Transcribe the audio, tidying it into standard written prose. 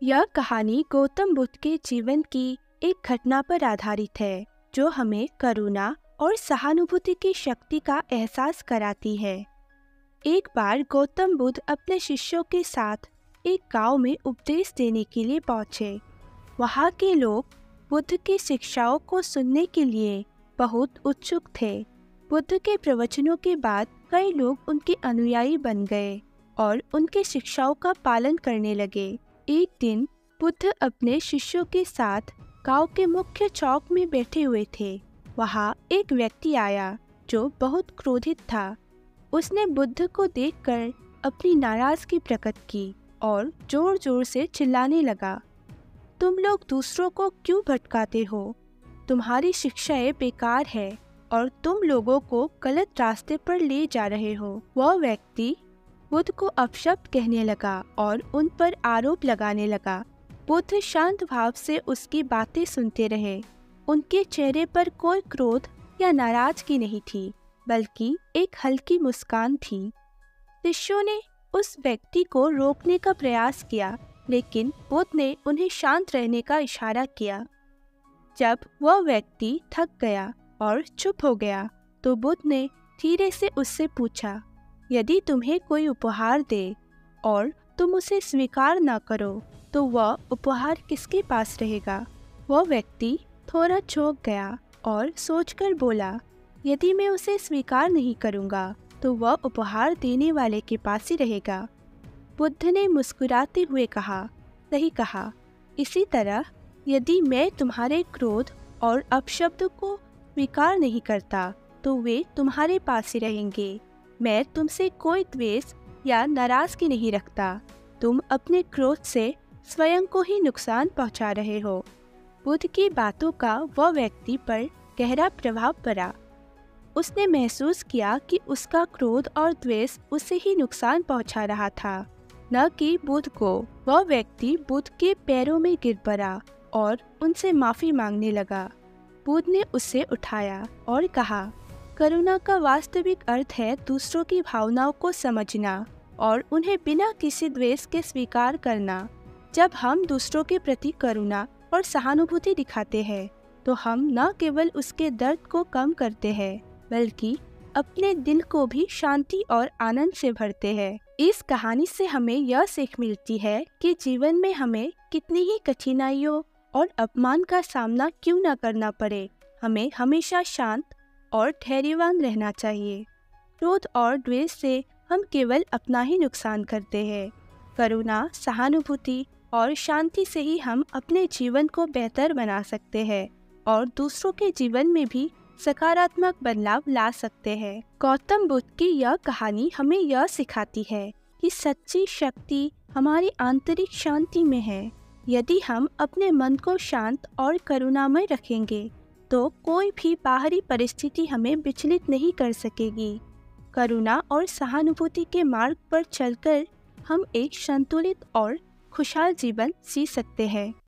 यह कहानी गौतम बुद्ध के जीवन की एक घटना पर आधारित है जो हमें करुणा और सहानुभूति की शक्ति का एहसास कराती है। एक बार गौतम बुद्ध अपने शिष्यों के साथ एक गांव में उपदेश देने के लिए पहुंचे। वहां के लोग बुद्ध की शिक्षाओं को सुनने के लिए बहुत उत्सुक थे। बुद्ध के प्रवचनों के बाद कई लोग उनके अनुयायी बन गए और उनके शिक्षाओं का पालन करने लगे। एक दिन बुद्ध अपने शिष्यों के साथ गांव के मुख्य चौक में बैठे हुए थे। वहां एक व्यक्ति आया जो बहुत क्रोधित था। उसने बुद्ध को देखकर अपनी नाराजगी प्रकट की और जोर जोर से चिल्लाने लगा, तुम लोग दूसरों को क्यों भटकाते हो? तुम्हारी शिक्षाएं बेकार है और तुम लोगों को गलत रास्ते पर ले जा रहे हो। वह व्यक्ति बुद्ध को अपशब्द कहने लगा और उन पर आरोप लगाने लगा। बुद्ध शांत भाव से उसकी बातें सुनते रहे। उनके चेहरे पर कोई क्रोध या नाराजगी नहीं थी, बल्कि एक हल्की मुस्कान थी। शिष्यों ने उस व्यक्ति को रोकने का प्रयास किया, लेकिन बुद्ध ने उन्हें शांत रहने का इशारा किया। जब वह व्यक्ति थक गया और चुप हो गया, तो बुद्ध ने धीरे से उससे पूछा, यदि तुम्हें कोई उपहार दे और तुम उसे स्वीकार न करो, तो वह उपहार किसके पास रहेगा? वह व्यक्ति थोड़ा चौंक गया और सोचकर बोला, यदि मैं उसे स्वीकार नहीं करूँगा, तो वह उपहार देने वाले के पास ही रहेगा। बुद्ध ने मुस्कुराते हुए कहा, सही कहा। इसी तरह यदि मैं तुम्हारे क्रोध और अपशब्द को स्वीकार नहीं करता, तो वे तुम्हारे पास ही रहेंगे। मैं तुमसे कोई द्वेष या नाराजगी नहीं रखता। तुम अपने क्रोध से स्वयं को ही नुकसान पहुंचा रहे हो। बुद्ध की बातों का वह व्यक्ति पर गहरा प्रभाव पड़ा। उसने महसूस किया कि उसका क्रोध और द्वेष उसे ही नुकसान पहुंचा रहा था, न कि बुद्ध को। वह व्यक्ति बुद्ध के पैरों में गिर पड़ा और उनसे माफी मांगने लगा। बुद्ध ने उसे उठाया और कहा, करुणा का वास्तविक अर्थ है दूसरों की भावनाओं को समझना और उन्हें बिना किसी द्वेष के स्वीकार करना। जब हम दूसरों के प्रति करुणा और सहानुभूति दिखाते हैं, तो हम न केवल उसके दर्द को कम करते हैं, बल्कि अपने दिल को भी शांति और आनंद से भरते हैं। इस कहानी से हमें यह सीख मिलती है कि जीवन में हमें कितनी ही कठिनाइयों और अपमान का सामना क्यों न करना पड़े, हमें हमेशा शांत और धैर्यवान रहना चाहिए। क्रोध और द्वेष से हम केवल अपना ही नुकसान करते हैं। करुणा, सहानुभूति और शांति से ही हम अपने जीवन को बेहतर बना सकते हैं और दूसरों के जीवन में भी सकारात्मक बदलाव ला सकते हैं। गौतम बुद्ध की यह कहानी हमें यह सिखाती है कि सच्ची शक्ति हमारी आंतरिक शांति में है। यदि हम अपने मन को शांत और करुणामय रखेंगे, तो कोई भी बाहरी परिस्थिति हमें विचलित नहीं कर सकेगी। करुणा और सहानुभूति के मार्ग पर चलकर हम एक संतुलित और खुशहाल जीवन जी सकते हैं।